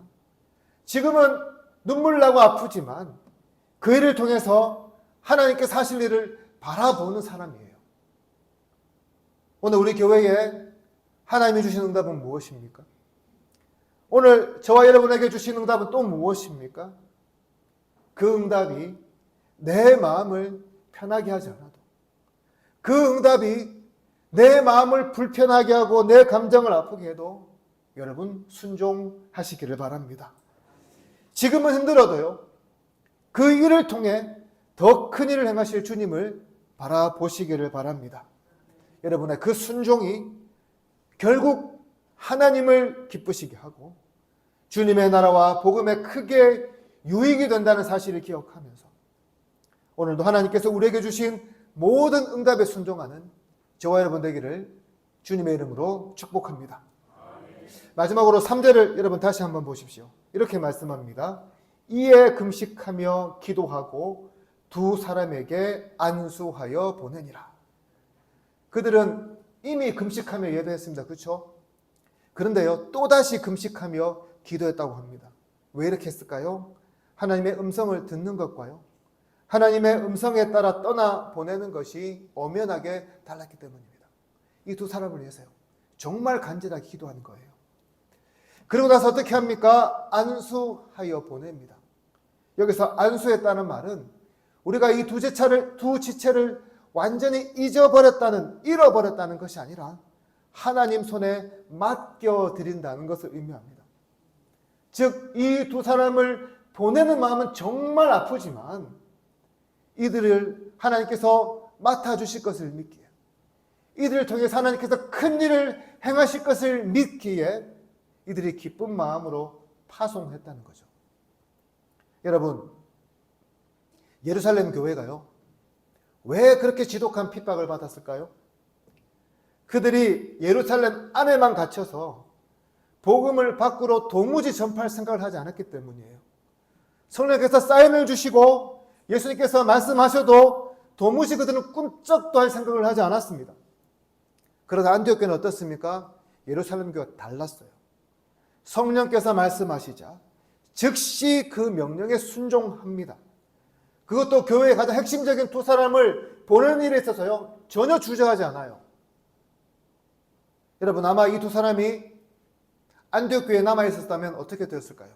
지금은 눈물 나고 아프지만 그 일을 통해서 하나님께서 하실 일을 바라보는 사람이에요. 오늘 우리 교회에 하나님이 주신 응답은 무엇입니까? 오늘 저와 여러분에게 주신 응답은 또 무엇입니까? 그 응답이 내 마음을 편하게 하지 않아도, 그 응답이 내 마음을 불편하게 하고 내 감정을 아프게 해도 여러분 순종하시기를 바랍니다. 지금은 힘들어도요, 그 일을 통해 더 큰 일을 행하실 주님을 바라보시기를 바랍니다. 여러분의 그 순종이 결국 하나님을 기쁘시게 하고 주님의 나라와 복음에 크게 유익이 된다는 사실을 기억하면서 오늘도 하나님께서 우리에게 주신 모든 응답에 순종하는 저와 여러분 되기를 주님의 이름으로 축복합니다. 마지막으로 3절을 여러분 다시 한번 보십시오. 이렇게 말씀합니다. 이에 금식하며 기도하고 두 사람에게 안수하여 보내니라. 그들은 이미 금식하며 예배했습니다. 그렇죠? 그런데요, 또다시 금식하며 기도했다고 합니다. 왜 이렇게 했을까요? 하나님의 음성을 듣는 것과요, 하나님의 음성에 따라 떠나 보내는 것이 엄연하게 달랐기 때문입니다. 이 두 사람을 위해서요, 정말 간절하게 기도하는 거예요. 그리고 나서 어떻게 합니까? 안수하여 보냅니다. 여기서 안수했다는 말은 우리가 이 두 지체를 완전히 잃어버렸다는 것이 아니라 하나님 손에 맡겨드린다는 것을 의미합니다. 즉, 이 두 사람을 보내는 마음은 정말 아프지만 이들을 하나님께서 맡아주실 것을 믿기에, 이들을 통해서 하나님께서 큰 일을 행하실 것을 믿기에 이들이 기쁜 마음으로 파송했다는 거죠. 여러분, 예루살렘 교회가요, 왜 그렇게 지독한 핍박을 받았을까요? 그들이 예루살렘 안에만 갇혀서 복음을 밖으로 도무지 전파할 생각을 하지 않았기 때문이에요. 성령께서 사인을 주시고 예수님께서 말씀하셔도 도무지 그들은 꿈쩍도 할 생각을 하지 않았습니다. 그러나 안디옥 교회는 어떻습니까? 예루살렘 교회가 달랐어요. 성령께서 말씀하시자 즉시 그 명령에 순종합니다. 그것도 교회의 가장 핵심적인 두 사람을 보내는 일에 있어서요, 전혀 주저하지 않아요. 여러분, 아마 이 두 사람이 안디옥 교회에 남아있었다면 어떻게 되었을까요?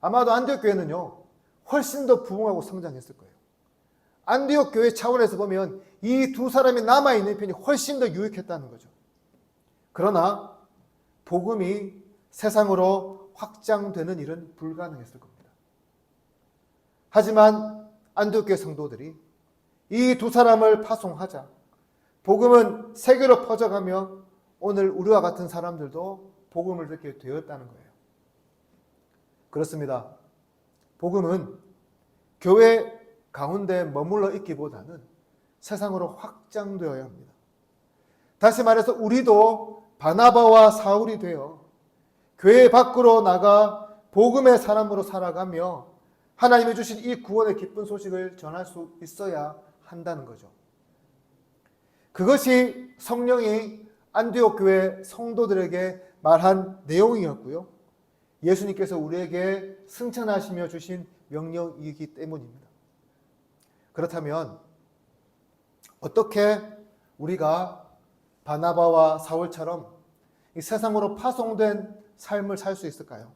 아마도 안디옥 교회는요, 훨씬 더 부흥하고 성장했을 거예요. 안디옥 교회 차원에서 보면 이 두 사람이 남아있는 편이 훨씬 더 유익했다는 거죠. 그러나 복음이 세상으로 확장되는 일은 불가능했을 겁니다. 하지만 안디옥 교회 성도들이 이 두 사람을 파송하자 복음은 세계로 퍼져가며 오늘 우리와 같은 사람들도 복음을 듣게 되었다는 거예요. 그렇습니다. 복음은 교회 가운데 머물러 있기보다는 세상으로 확장되어야 합니다. 다시 말해서 우리도 바나바와 사울이 되어 교회 밖으로 나가 복음의 사람으로 살아가며 하나님이 주신 이 구원의 기쁜 소식을 전할 수 있어야 한다는 거죠. 그것이 성령이 안디옥 교회 성도들에게 말한 내용이었고요. 예수님께서 우리에게 승천하시며 주신 명령이기 때문입니다. 그렇다면 어떻게 우리가 바나바와 사울처럼 이 세상으로 파송된 삶을 살 수 있을까요?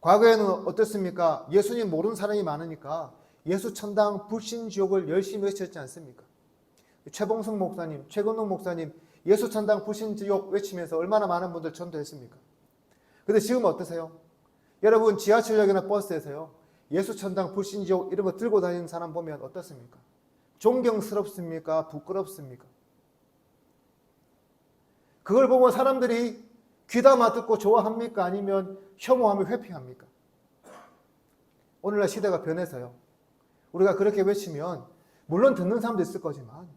과거에는 어떻습니까? 예수님 모르는 사람이 많으니까 예수 천당 불신지옥을 열심히 외쳤지 않습니까? 최봉승 목사님, 최건웅 목사님 예수 천당 불신지옥 외치면서 얼마나 많은 분들 전도했습니까? 근데 지금 어떠세요? 여러분 지하철역이나 버스에서요 예수 천당 불신지옥 이런 거 들고 다니는 사람 보면 어떻습니까? 존경스럽습니까? 부끄럽습니까? 그걸 보고 사람들이 귀담아 듣고 좋아합니까? 아니면 혐오하며 회피합니까? 오늘날 시대가 변해서요 우리가 그렇게 외치면 물론 듣는 사람도 있을 거지만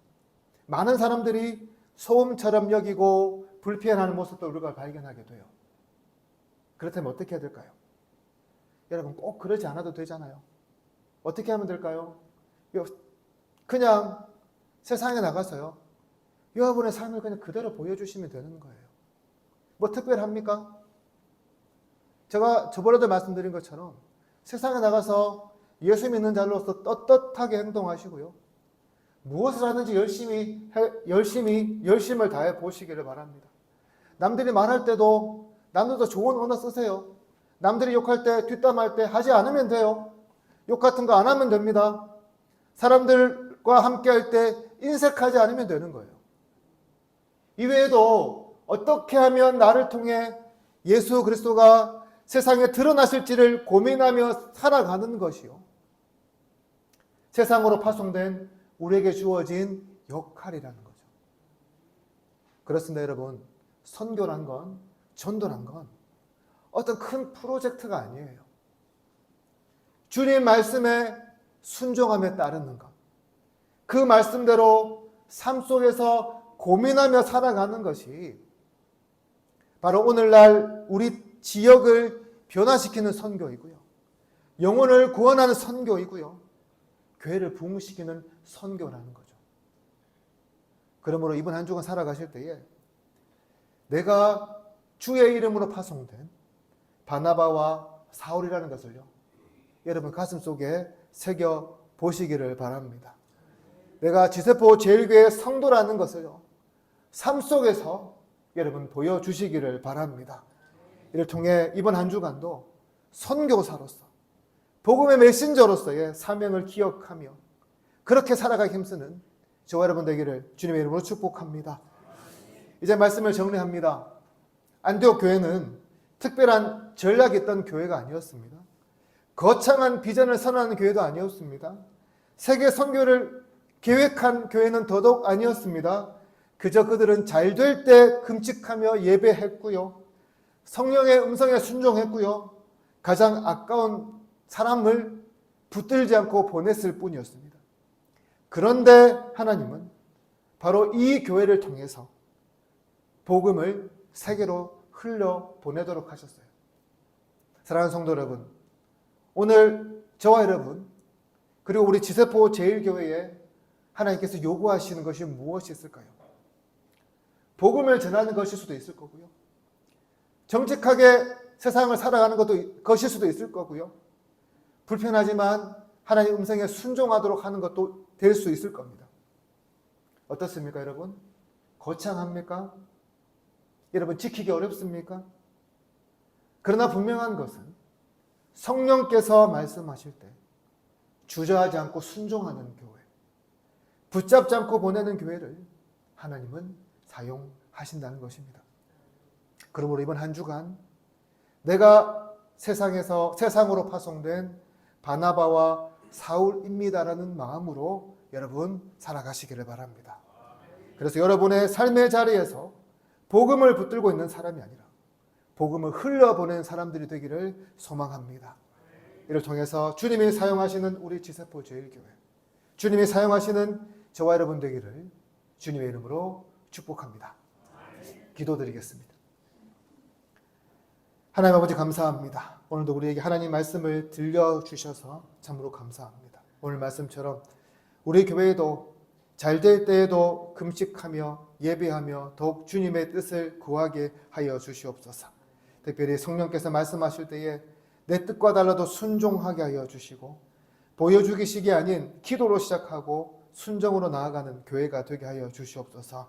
많은 사람들이 소음처럼 여기고 불편해하는 모습도 우리가 발견하게 돼요. 그렇다면 어떻게 해야 될까요? 여러분 꼭 그러지 않아도 되잖아요. 어떻게 하면 될까요? 그냥 세상에 나가서요 여러분의 삶을 그냥 그대로 보여주시면 되는 거예요. 뭐 특별합니까? 제가 저번에도 말씀드린 것처럼 세상에 나가서 예수 믿는 자로서 떳떳하게 행동하시고요 무엇을 하든지 열심을 다해 보시기를 바랍니다. 남들이 말할 때도 남들도 좋은 언어 쓰세요. 남들이 욕할 때 뒷담할 때 하지 않으면 돼요. 욕 같은 거 안 하면 됩니다. 사람들과 함께 할 때 인색하지 않으면 되는 거예요. 이외에도 어떻게 하면 나를 통해 예수 그리스도가 세상에 드러나실지를 고민하며 살아가는 것이요 세상으로 파송된 우리에게 주어진 역할이라는 거죠. 그렇습니다 여러분. 선교란 건 전도란 건 어떤 큰 프로젝트가 아니에요. 주님 말씀에 순종함에 따르는 것, 그 말씀대로 삶 속에서 고민하며 살아가는 것이 바로 오늘날 우리 지역을 변화시키는 선교이고요 영혼을 구원하는 선교이고요 교회를 부흥시키는 선교라는 거죠. 그러므로 이번 한 주간 살아가실 때에 내가 주의 이름으로 파송된 바나바와 사울이라는 것을요 여러분 가슴 속에 새겨 보시기를 바랍니다. 내가 지세포 제일교회 성도라는 것을요 삶 속에서 여러분 보여주시기를 바랍니다. 이를 통해 이번 한 주간도 선교사로서 복음의 메신저로서의 사명을 기억하며 그렇게 살아가기 힘쓰는 저와 여러분 되기를 주님의 이름으로 축복합니다. 이제 말씀을 정리합니다. 안디옥 교회는 특별한 전략이 있던 교회가 아니었습니다. 거창한 비전을 선언하는 교회도 아니었습니다. 세계 선교를 계획한 교회는 더더욱 아니었습니다. 그저 그들은 잘 될 때 금칙하며 예배했고요. 성령의 음성에 순종했고요. 가장 아까운 사람을 붙들지 않고 보냈을 뿐이었습니다. 그런데 하나님은 바로 이 교회를 통해서 복음을 세계로 흘려 보내도록 하셨어요. 사랑하는 성도 여러분, 오늘 저와 여러분 그리고 우리 지세포 제일교회에 하나님께서 요구하시는 것이 무엇이 있을까요? 복음을 전하는 것일 수도 있을 거고요. 정직하게 세상을 살아가는 것일 수도 있을 거고요. 불편하지만 하나님 음성에 순종하도록 하는 것도 될 수 있을 겁니다. 어떻습니까 여러분? 거창합니까? 여러분 지키기 어렵습니까? 그러나 분명한 것은 성령께서 말씀하실 때 주저하지 않고 순종하는 교회, 붙잡지 않고 보내는 교회를 하나님은 사용하신다는 것입니다. 그러므로 이번 한 주간 내가 세상으로 파송된 바나바와 사울입니다라는 마음으로 여러분 살아가시기를 바랍니다. 그래서 여러분의 삶의 자리에서 복음을 붙들고 있는 사람이 아니라 복음을 흘려보낸 사람들이 되기를 소망합니다. 이를 통해서 주님이 사용하시는 우리 지세포 제일교회, 주님이 사용하시는 저와 여러분 되기를 주님의 이름으로 축복합니다. 기도드리겠습니다. 하나님 아버지 감사합니다. 오늘도 우리에게 하나님 말씀을 들려주셔서 참으로 감사합니다. 오늘 말씀처럼 우리 교회에도 잘 될 때에도 금식하며 예배하며 더욱 주님의 뜻을 구하게 하여 주시옵소서. 특별히 성령께서 말씀하실 때에 내 뜻과 달라도 순종하게 하여 주시고 보여주기식이 아닌 기도로 시작하고 순종으로 나아가는 교회가 되게 하여 주시옵소서.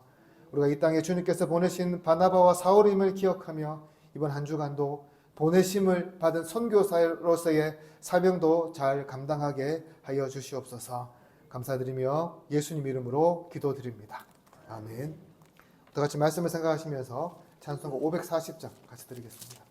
우리가 이 땅에 주님께서 보내신 바나바와 사울임을 기억하며 이번 한 주간도 보내심을 받은 선교사로서의 사명도 잘 감당하게 하여 주시옵소서. 감사드리며 예수님 이름으로 기도드립니다. 아멘. 다 같이 말씀을 생각하시면서 찬송가 540장 같이 드리겠습니다.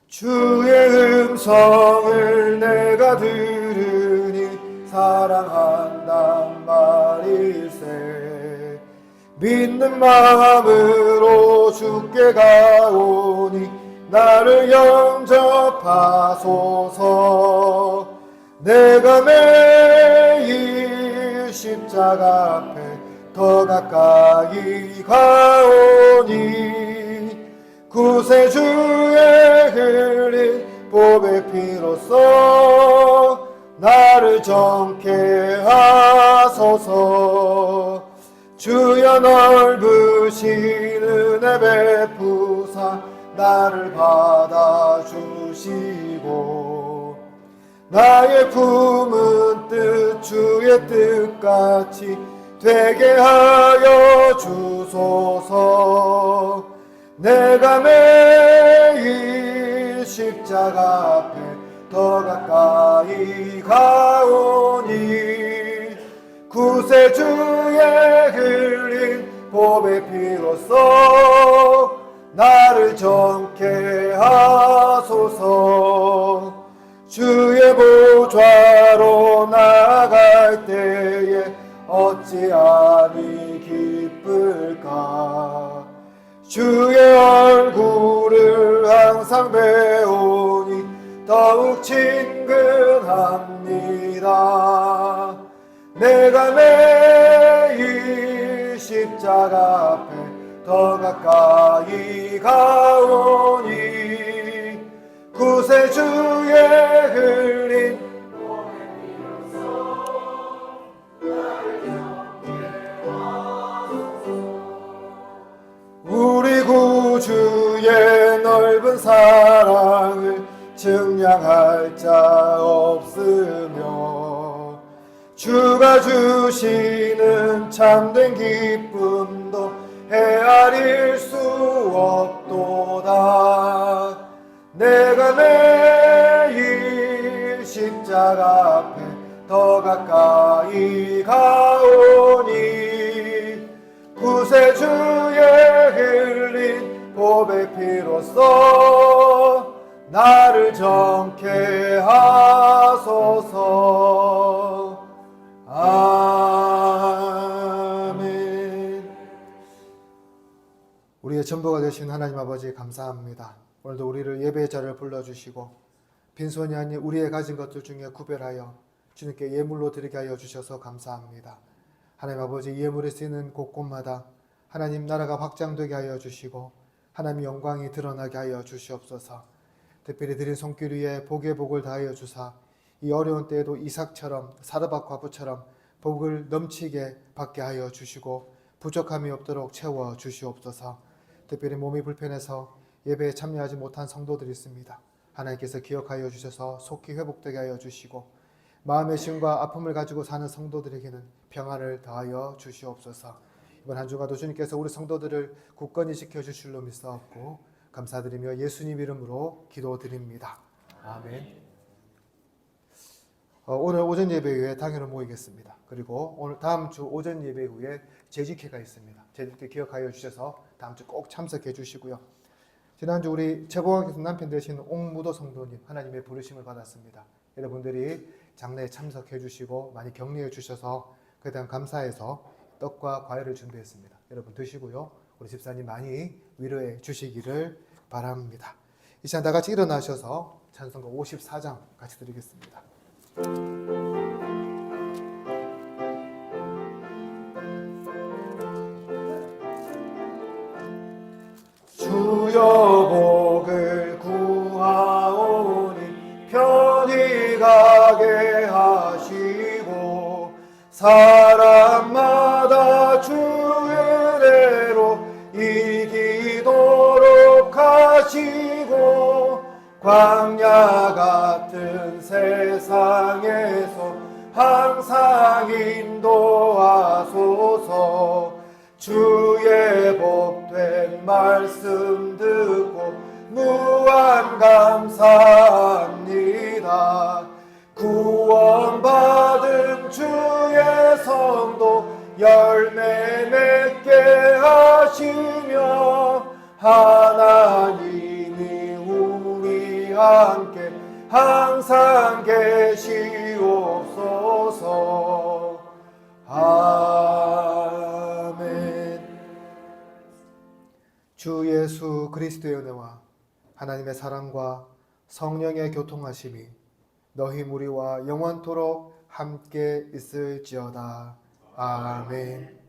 주의 음성을 내가 들으니 사랑한단 말일세. 믿는 마음으로 주께 가오니 나를 영접하소서. 내가 매일 십자가 앞에 더 가까이 가오니 구세주의 흘린 보배 피로써 나를 정케 하소서. 주여 넓으신 은혜 베푸사 나를 받아주시고 나의 품은 뜻 주의 뜻같이 되게 하여 주소서. 내가 매일 십자가 앞에 더 가까이 가오니 구세주의 흘린 보배 피로써 나를 정케 하소서. 주의 보좌로 나아갈 때에 어찌하니 기쁠까. 주의 얼굴을 항상 배우니 더욱 친근합니다. 내가 매일 십자가 앞에 더 가까이 가오니 구세주의 흘린 우리 구주의 넓은 사랑을 증량할 자 없으며 주가 주시는 참된 기쁨도 헤아릴 수 없도다. 내가 매일 십자가 앞에 더 가까이 가오니 구세주의 흘린 보배 피로써 나를 정케 하소서. 아멘. 우리의 전부가 되신 하나님 아버지 감사합니다. 오늘도 우리를 예배의 자리를 불러주시고 빈손이 아닌 우리의 가진 것들 중에 구별하여 주님께 예물로 드리게 하여 주셔서 감사합니다. 하나님 아버지, 예물이 쓰이는 곳곳마다 하나님 나라가 확장되게 하여 주시고 하나님의 영광이 드러나게 하여 주시옵소서. 특별히 드린 손길 위에 복의 복을 다하여 주사 이 어려운 때에도 이삭처럼 사르밧 과부처럼 복을 넘치게 받게 하여 주시고 부족함이 없도록 채워 주시옵소서. 특별히 몸이 불편해서 예배에 참여하지 못한 성도들이 있습니다. 하나님께서 기억하여 주셔서 속히 회복되게 하여 주시고 마음의 시험과 아픔을 가지고 사는 성도들에게는 평안을 더하여 주시옵소서. 이번 한 주간도 주님께서 우리 성도들을 굳건히 지켜주실 로 믿사옵고 감사드리며 예수님 이름으로 기도드립니다. 아멘. 오늘 오전 예배 후에 당회로 모이겠습니다. 그리고 오늘 다음 주 오전 예배 후에 재직회가 있습니다. 재직회 기억하여 주셔서 다음 주 꼭 참석해 주시고요. 지난주 우리 최봉학께서 남편 되신 옥무도 성도님 하나님의 부르심을 받았습니다. 여러분들이 장례에 참석해 주시고 많이 격려해 주셔서 그에 대한 감사해서 떡과 과일을 준비했습니다. 여러분 드시고요. 우리 집사님 많이 위로해 주시기를 바랍니다. 이 시간 다 같이 일어나셔서 찬송가 54장 같이 드리겠습니다. 주여 복을 사람마다 주 은혜로 이기도록 하시고 광야 같은 세상에서 항상 인도하소서. 주의 복된 말씀 듣고 무한 감사합니다. 구원받은 주의 성도 열매 맺게 하시며 하나님이 우리 함께 항상 계시옵소서. 아멘. 주 예수 그리스도의 은혜와 하나님의 사랑과 성령의 교통하심이 너희 무리와 영원토록 함께 있을지어다. 아멘.